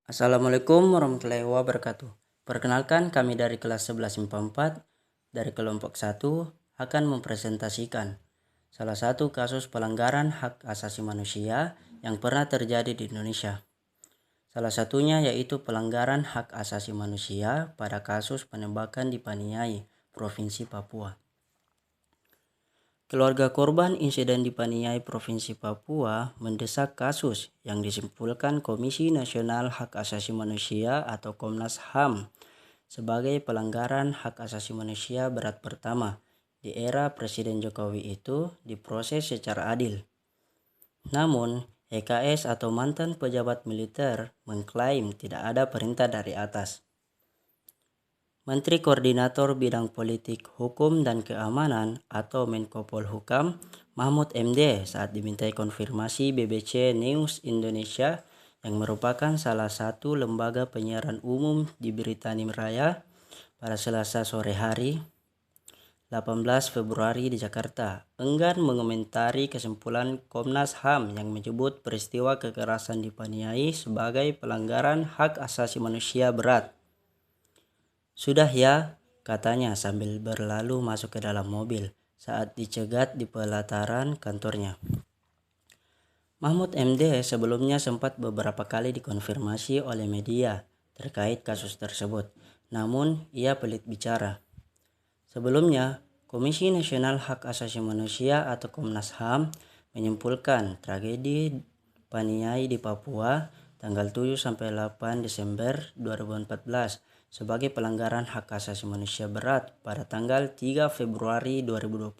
Assalamualaikum warahmatullahi wabarakatuh. Perkenalkan, kami dari kelas 11 IPA 4 dari kelompok 1 akan mempresentasikan salah satu kasus pelanggaran hak asasi manusia yang pernah terjadi di Indonesia. Salah satunya yaitu pelanggaran hak asasi manusia pada kasus penembakan di Paniai, Provinsi Papua. Keluarga korban insiden di Paniai, Provinsi Papua mendesak kasus yang disimpulkan Komisi Nasional Hak Asasi Manusia atau Komnas HAM sebagai pelanggaran hak asasi manusia berat pertama di era Presiden Jokowi itu diproses secara adil. Namun, EKS atau mantan pejabat militer mengklaim tidak ada perintah dari atas. Menteri Koordinator Bidang Politik, Hukum, dan Keamanan atau Menko Polhukam Mahfud MD saat dimintai konfirmasi BBC News Indonesia yang merupakan salah satu lembaga penyiaran umum di Britania Raya pada Selasa sore hari 18 Februari di Jakarta enggan mengomentari kesimpulan Komnas HAM yang menyebut peristiwa kekerasan di Paniai sebagai pelanggaran hak asasi manusia berat. "Sudah ya," katanya sambil berlalu masuk ke dalam mobil saat dicegat di pelataran kantornya. Mahfud MD sebelumnya sempat beberapa kali dikonfirmasi oleh media terkait kasus tersebut, namun ia pelit bicara. Sebelumnya, Komisi Nasional Hak Asasi Manusia atau Komnas HAM menyimpulkan tragedi Paniai di Papua tanggal 7-8 Desember 2014 sebagai pelanggaran hak asasi manusia berat pada tanggal 3 Februari 2020.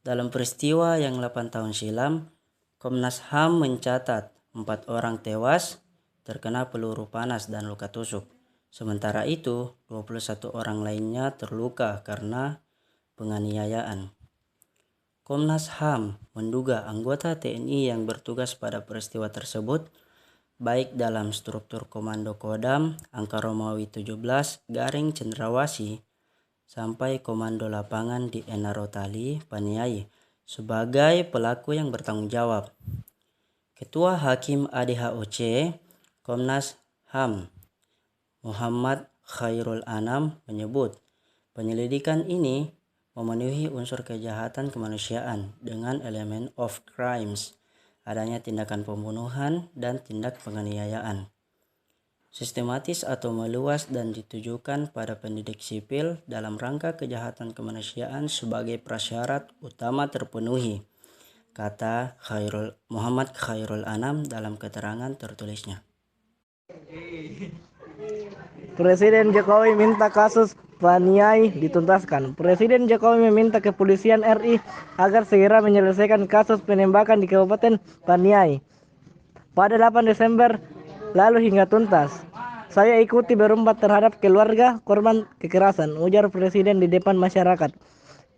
Dalam peristiwa yang 8 tahun silam, Komnas HAM mencatat 4 orang tewas terkena peluru panas dan luka tusuk. Sementara itu, 21 orang lainnya terluka karena penganiayaan. Komnas HAM menduga anggota TNI yang bertugas pada peristiwa tersebut baik dalam struktur Komando Kodam Angka Romawi 17 Garing Cendrawasih sampai Komando Lapangan di Enarotali, Paniai sebagai pelaku yang bertanggung jawab. Ketua Hakim ADHOC Komnas HAM Muhammad Khairul Anam menyebut penyelidikan ini memenuhi unsur kejahatan kemanusiaan dengan elemen of crimes, adanya tindakan pembunuhan dan tindak penganiayaan sistematis atau meluas dan ditujukan pada pendidik sipil dalam rangka kejahatan kemanusiaan sebagai prasyarat utama terpenuhi, kata Muhammad Khairul Anam dalam keterangan tertulisnya. Presiden Jokowi minta kasus Paniai dituntaskan. Presiden Jokowi meminta kepolisian RI agar segera menyelesaikan kasus penembakan di Kabupaten Paniai pada 8 Desember lalu hingga tuntas. "Saya ikuti berempat terhadap keluarga korban kekerasan," ujar Presiden di depan masyarakat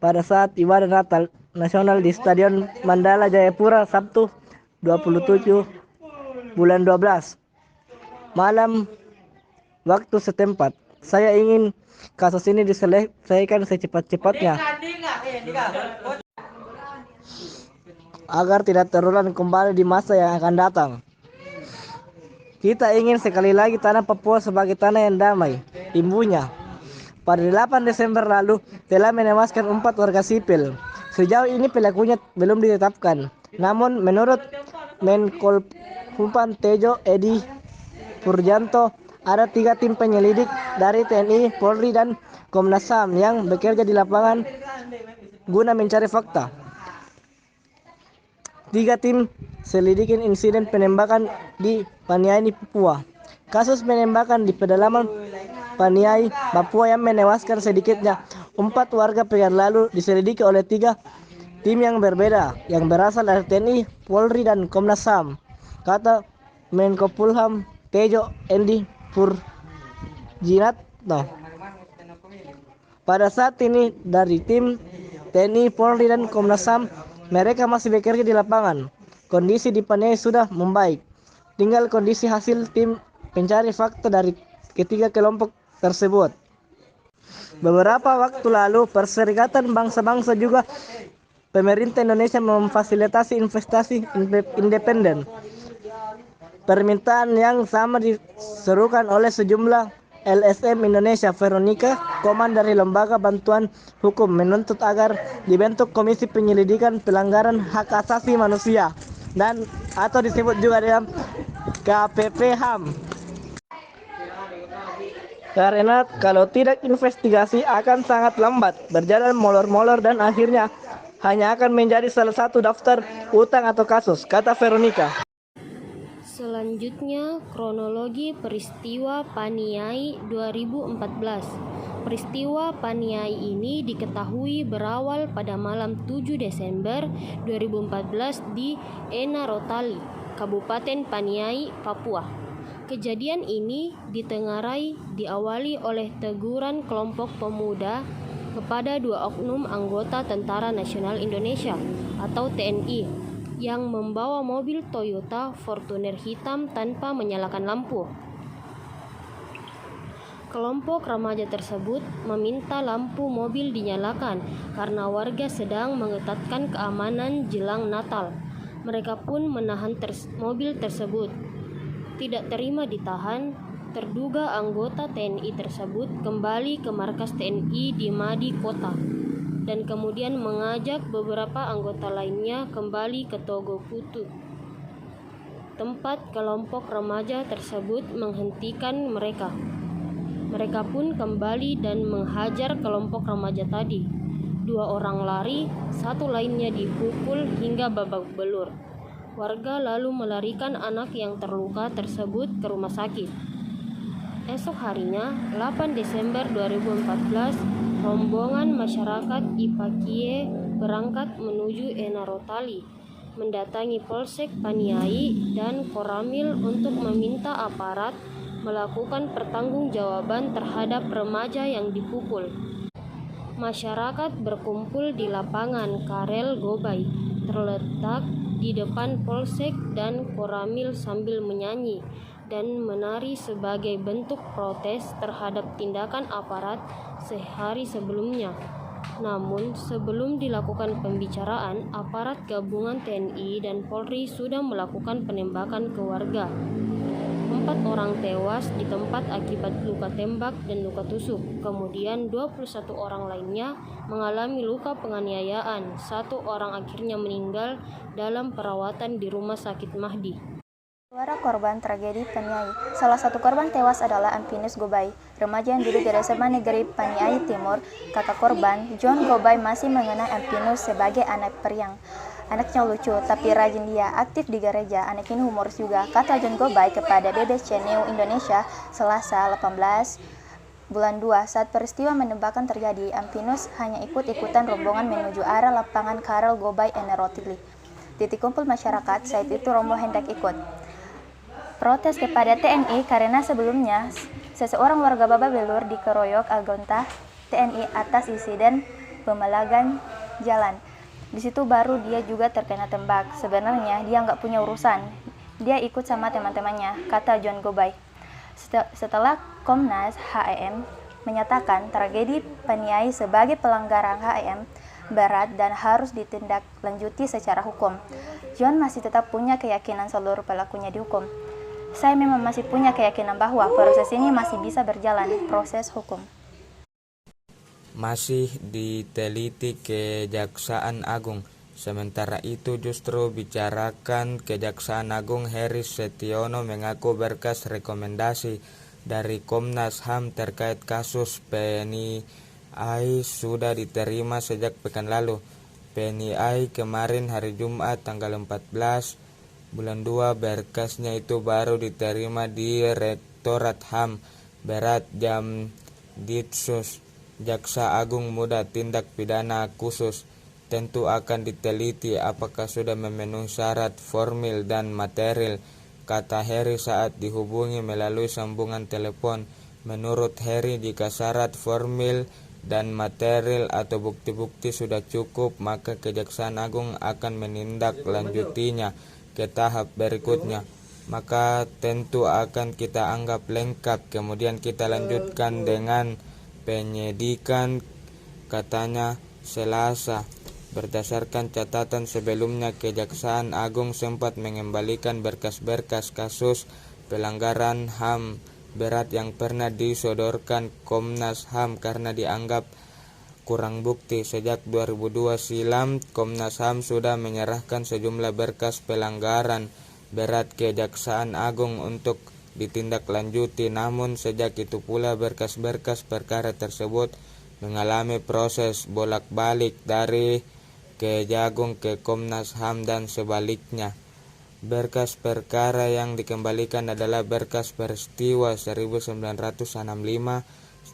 pada saat ibadah Natal Nasional di Stadion Mandala Jayapura Sabtu 27 bulan 12 malam waktu setempat. "Saya ingin kasus ini diselesaikan secepat-cepatnya agar tidak terulang kembali di masa yang akan datang. Kita ingin sekali lagi tanah Papua sebagai tanah yang damai," imbunya. Pada 8 Desember lalu telah menewaskan 4 warga sipil. Sejauh ini pelakunya belum ditetapkan. Namun menurut Menkolpumham Tejo Edi Purjanto, ada 3 tim penyelidik dari TNI, Polri, dan Komnas HAM yang bekerja di lapangan guna mencari fakta. 3 tim selidikin insiden penembakan di Paniai, Papua. Kasus penembakan di pedalaman Paniai, Papua yang menewaskan sedikitnya 4 warga pekan lalu diselidiki oleh 3 tim yang berbeda yang berasal dari TNI, Polri, dan Komnas HAM, kata Menko Polhukam Tejo Edi Purjanto. Pada saat ini dari tim TNI, Polri, dan Komnas HAM mereka masih bekerja di lapangan. Kondisi di Paniai sudah membaik. Tinggal kondisi hasil tim pencari fakta dari ketiga kelompok tersebut. Beberapa waktu lalu Perserikatan Bangsa-Bangsa juga pemerintah Indonesia memfasilitasi investasi independen Permintaan yang sama diserukan oleh sejumlah LSM Indonesia. Veronica, Koman dari Lembaga Bantuan Hukum, menuntut agar dibentuk Komisi Penyelidikan Pelanggaran Hak Asasi Manusia dan atau disebut juga dalam KPP HAM. Karena kalau tidak investigasi akan sangat lambat, berjalan molor-molor dan akhirnya hanya akan menjadi salah satu daftar utang atau kasus, kata Veronica. Selanjutnya, kronologi peristiwa Paniai 2014. Peristiwa Paniai ini diketahui berawal pada malam 7 Desember 2014 di Enarotali, Kabupaten Paniai, Papua. Kejadian ini diawali oleh teguran kelompok pemuda kepada 2 oknum anggota Tentara Nasional Indonesia atau TNI yang membawa mobil Toyota Fortuner hitam tanpa menyalakan lampu. Kelompok remaja tersebut meminta lampu mobil dinyalakan karena warga sedang mengetatkan keamanan jelang Natal. Mereka pun menahan mobil tersebut. Tidak terima ditahan, terduga anggota TNI tersebut kembali ke markas TNI di Madi Kota dan kemudian mengajak beberapa anggota lainnya kembali ke Togo Kutu, tempat kelompok remaja tersebut menghentikan mereka. Mereka pun kembali dan menghajar kelompok remaja tadi. 2 orang lari, 1 lainnya dipukul hingga babak belur. Warga lalu melarikan anak yang terluka tersebut ke rumah sakit. Esok harinya, 8 Desember 2014, rombongan masyarakat Ipakie berangkat menuju Enarotali, mendatangi Polsek Paniai dan Koramil untuk meminta aparat melakukan pertanggungjawaban terhadap remaja yang dipukul. Masyarakat berkumpul di lapangan Karel Gobay, terletak di depan Polsek dan Koramil sambil menyanyi dan menari sebagai bentuk protes terhadap tindakan aparat sehari sebelumnya. Namun, sebelum dilakukan pembicaraan, aparat gabungan TNI dan Polri sudah melakukan penembakan ke warga. 4 orang tewas di tempat akibat luka tembak dan luka tusuk. Kemudian 21 orang lainnya mengalami luka penganiayaan. 1 orang akhirnya meninggal dalam perawatan di Rumah Sakit Mahdi. Suara korban tragedi Paniai. Salah satu korban tewas adalah Ampinus Gobay, remaja yang duduk di SMA Negeri Paniai Timur. Kakak korban, John Gobay, masih mengenal Ampinus sebagai anak periang. Anaknya lucu, tapi rajin dia, aktif di gereja. Anak ini humoris juga, kata John Gobay kepada BBC News Indonesia Selasa 18 bulan 2. Saat peristiwa menembakkan terjadi, Ampinus hanya ikut-ikutan rombongan menuju arah lapangan Karel Gobay Enarotili. Titik kumpul masyarakat, saat itu rombongan hendak ikut protes kepada TNI karena sebelumnya seseorang warga Bababelur dikeroyok anggota TNI atas insiden pemalagan jalan. Di situ baru dia juga terkena tembak. Sebenarnya dia nggak punya urusan. Dia ikut sama teman-temannya, kata John Gobay. Setelah Komnas HAM menyatakan tragedi Paniai sebagai pelanggaran HAM berat dan harus ditindaklanjuti secara hukum, John masih tetap punya keyakinan seluruh pelakunya dihukum. Saya memang masih punya keyakinan bahwa proses ini masih bisa berjalan, proses hukum. Masih diteliti Kejaksaan Agung. Sementara itu justru bicarakan Kejaksaan Agung, Heri Setiono mengaku berkas rekomendasi dari Komnas HAM terkait kasus PNI sudah diterima sejak pekan lalu. PNI kemarin hari Jumat tanggal 14 bulan 2 berkasnya itu baru diterima di Rektorat HAM Berat Jam Ditsus Jaksa Agung Muda Tindak Pidana Khusus. Tentu akan diteliti apakah sudah memenuhi syarat formil dan material, kata Heri saat dihubungi melalui sambungan telepon. Menurut Heri, jika syarat formil dan material atau bukti-bukti sudah cukup, maka Kejaksaan Agung akan menindaklanjutinya ke tahap berikutnya. Maka tentu akan kita anggap lengkap, kemudian kita lanjutkan dengan penyidikan, katanya Selasa. Berdasarkan catatan sebelumnya, Kejaksaan Agung sempat mengembalikan berkas-berkas kasus pelanggaran HAM berat yang pernah disodorkan Komnas HAM karena dianggap kurang bukti. Sejak 2002 silam, Komnas HAM sudah menyerahkan sejumlah berkas pelanggaran berat Kejaksaan Agung untuk ditindaklanjuti. Namun sejak itu pula berkas-berkas perkara tersebut mengalami proses bolak-balik dari Kejagung ke Komnas HAM dan sebaliknya. Berkas perkara yang dikembalikan adalah berkas peristiwa 1965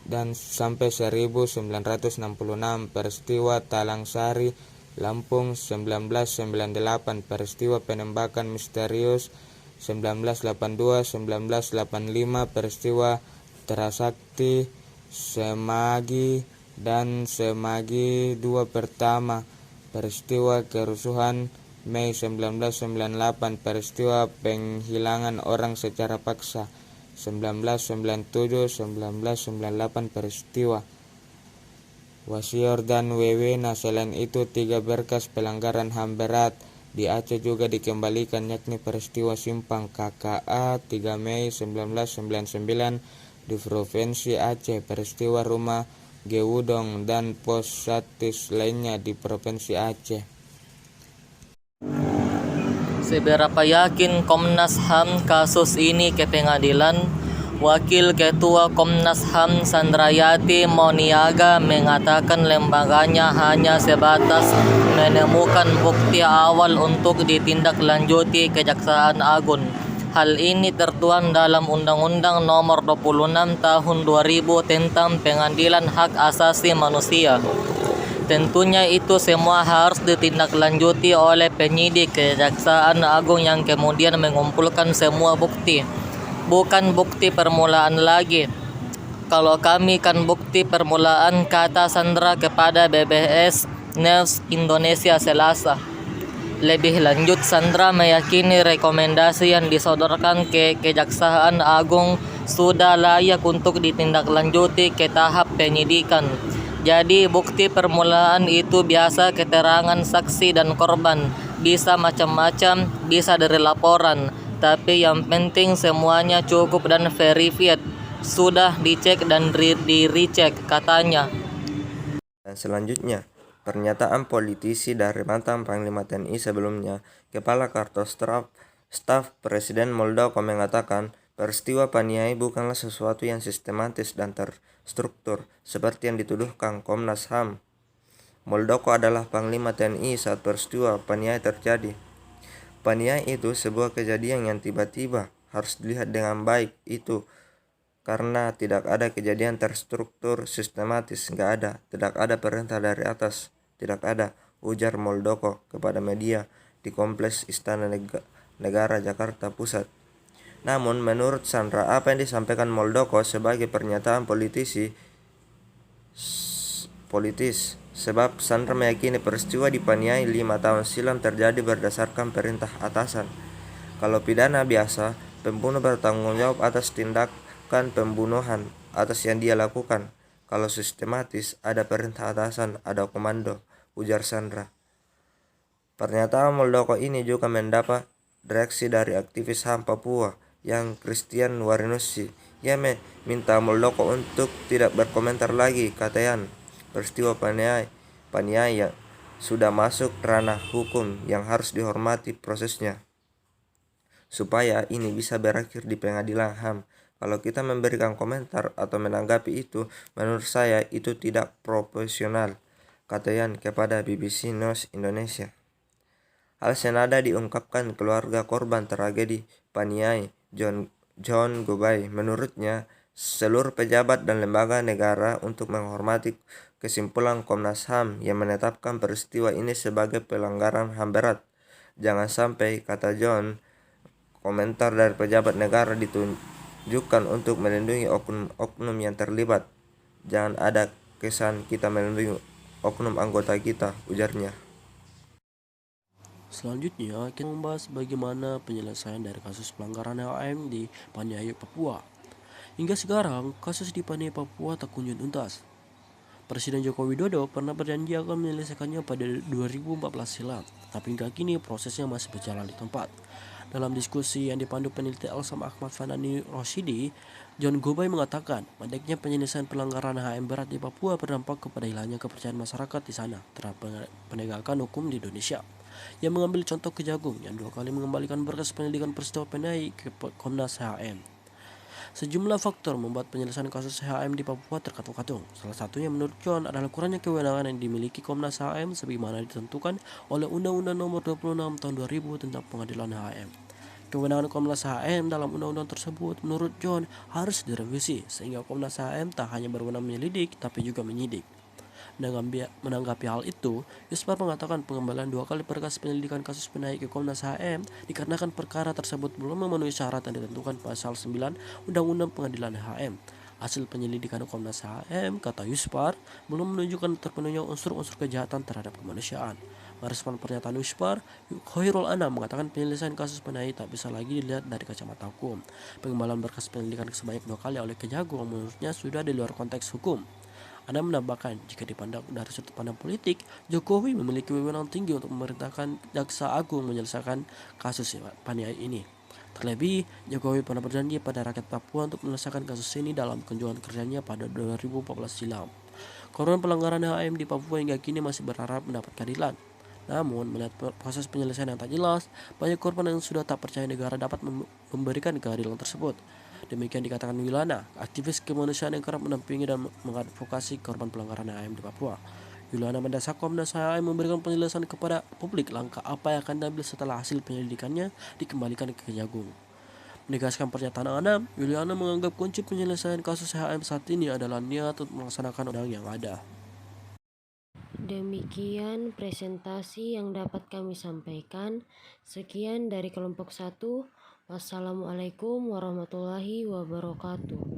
dan sampai 1966, peristiwa Talang Sari, Lampung 1998, peristiwa penembakan misterius 1982, 1985, peristiwa Terasakti, Semagi dan Semagi II pertama, peristiwa kerusuhan Mei 1998, peristiwa penghilangan orang secara paksa 1997, 1998, peristiwa Wasior dan Wewena. Selain itu, 3 berkas pelanggaran HAM berat di Aceh juga dikembalikan, yakni peristiwa Simpang KKA 3 Mei 1999 di Provinsi Aceh, peristiwa Rumah Gewudong dan Pos Satis lainnya di Provinsi Aceh. Seberapa yakin Komnas HAM kasus ini ke pengadilan? Wakil Ketua Komnas HAM Sandrayati Moniaga mengatakan lembaganya hanya sebatas menemukan bukti awal untuk ditindaklanjuti Kejaksaan Agung. Hal ini tertuang dalam Undang-Undang Nomor 26 Tahun 2000 tentang Pengadilan Hak Asasi Manusia. Tentunya itu semua harus ditindaklanjuti oleh penyidik Kejaksaan Agung yang kemudian mengumpulkan semua bukti. Bukan bukti permulaan lagi. Kalau kami kan bukti permulaan, kata Sandra kepada BBS News Indonesia Selasa. Lebih lanjut, Sandra meyakini rekomendasi yang disodorkan ke Kejaksaan Agung sudah layak untuk ditindaklanjuti ke tahap penyidikan. Jadi bukti permulaan itu biasa keterangan saksi dan korban, bisa macam-macam, bisa dari laporan, tapi yang penting semuanya cukup dan verified, sudah dicek dan di-recheck, katanya. Dan selanjutnya, pernyataan politisi dari mantan Panglima TNI sebelumnya, Kepala Karto Staf Presiden Muldoko mengatakan, peristiwa Paniai bukanlah sesuatu yang sistematis dan terstruktur seperti yang dituduhkan Komnas HAM. Muldoko adalah Panglima TNI saat peristiwa Paniai terjadi. Paniai itu sebuah kejadian yang tiba-tiba, harus dilihat dengan baik itu karena tidak ada kejadian terstruktur sistematis, tidak ada perintah dari atas, tidak ada, ujar Muldoko kepada media di Kompleks Istana Negara Jakarta Pusat. Namun menurut Sandra, apa yang disampaikan Muldoko sebagai pernyataan politis, sebab Sandra meyakini peristiwa di Paniai 5 tahun silam terjadi berdasarkan perintah atasan. Kalau pidana biasa, pembunuh bertanggung jawab atas tindakan pembunuhan atas yang dia lakukan. Kalau sistematis, ada perintah atasan, ada komando, ujar Sandra. Pernyataan Muldoko ini juga mendapat reaksi dari aktivis HAM Papua yang Christian Warinussi. Ia meminta Muldoko untuk tidak berkomentar lagi, katanya. Peristiwa Paniai yang sudah masuk ranah hukum yang harus dihormati prosesnya, supaya ini bisa berakhir di pengadilan HAM. Kalau kita memberikan komentar atau menanggapi itu, menurut saya itu tidak profesional, katanya kepada BBC News Indonesia. Hal senada diungkapkan keluarga korban tragedi Paniai, John Gobay. Menurutnya, seluruh pejabat dan lembaga negara untuk menghormati kesimpulan Komnas HAM yang menetapkan peristiwa ini sebagai pelanggaran HAM berat. Jangan sampai, kata John, komentar dari pejabat negara ditunjukkan untuk melindungi oknum yang terlibat. Jangan ada kesan kita melindungi oknum anggota kita, ujarnya. Selanjutnya, kita membahas bagaimana penyelesaian dari kasus pelanggaran HAM di Paniai, Papua. Hingga sekarang, kasus di Paniai, Papua tak kunjung tuntas. Presiden Joko Widodo pernah berjanji akan menyelesaikannya pada 2014 silam, tapi hingga kini prosesnya masih berjalan di tempat. Dalam diskusi yang dipandu peneliti Alsam Ahmad Fanani Roshidi, John Gobay mengatakan pendeknya penyelesaian pelanggaran HM berat di Papua berdampak kepada hilangnya kepercayaan masyarakat di sana terhadap penegakan hukum di Indonesia. Ia mengambil contoh Kejagung yang 2 kali mengembalikan berkas penyelidikan peristiwa PNI ke Komnas HM. Sejumlah faktor membuat penyelesaian kasus HM di Papua terkatung-katung. Salah satunya menurut John adalah kurangnya kewenangan yang dimiliki Komnas HM sebagaimana ditentukan oleh Undang-Undang Nomor 26 Tahun 2000 tentang Pengadilan HM. Kewenangan Komnas HM dalam undang-undang tersebut menurut John harus direvisi sehingga Komnas HM tak hanya berwenang menyelidik tapi juga menyidik. Menanggapi hal itu, Yuspar mengatakan pengembalian 2 kali berkas penyelidikan kasus PNI ke Komnas HM dikarenakan perkara tersebut belum memenuhi syarat yang ditentukan pasal 9 Undang-Undang Pengadilan HM. Hasil penyelidikan Komnas HM, kata Yuspar, belum menunjukkan terpenuhnya unsur-unsur kejahatan terhadap kemanusiaan. Merespon pernyataan Yuspar, Khairul Anam mengatakan penyelesaian kasus PNI tak bisa lagi dilihat dari kacamata hukum. Pengembalian berkas penyelidikan sebanyak 2 kali oleh Kejagung menurutnya sudah di luar konteks hukum. Anda menambahkan, jika dipandang dari sudut pandang politik, Jokowi memiliki wewenang tinggi untuk memerintahkan Jaksa Agung menyelesaikan kasus PNI ini. Terlebih, Jokowi pernah berjanji pada rakyat Papua untuk menyelesaikan kasus ini dalam kunjungan kerjanya pada 2014 silam. Korban pelanggaran HM di Papua hingga kini masih berharap mendapat keadilan. Namun, melihat proses penyelesaian yang tak jelas, banyak korban yang sudah tak percaya negara dapat memberikan keadilan tersebut. Demikian dikatakan Wilana, aktivis kemanusiaan yang kerap mendampingi dan mengadvokasi korban pelanggaran HM di Papua. Wilana mendesak Komnas HM memberikan penjelasan kepada publik langkah apa yang akan diambil setelah hasil penyelidikannya dikembalikan ke Kejagung. Menegaskan pernyataan Anam, Yuliana menganggap kunci penyelesaian kasus HM saat ini adalah niat untuk melaksanakan undang yang ada. Demikian presentasi yang dapat kami sampaikan. Sekian dari kelompok 1. Wassalamualaikum warahmatullahi wabarakatuh.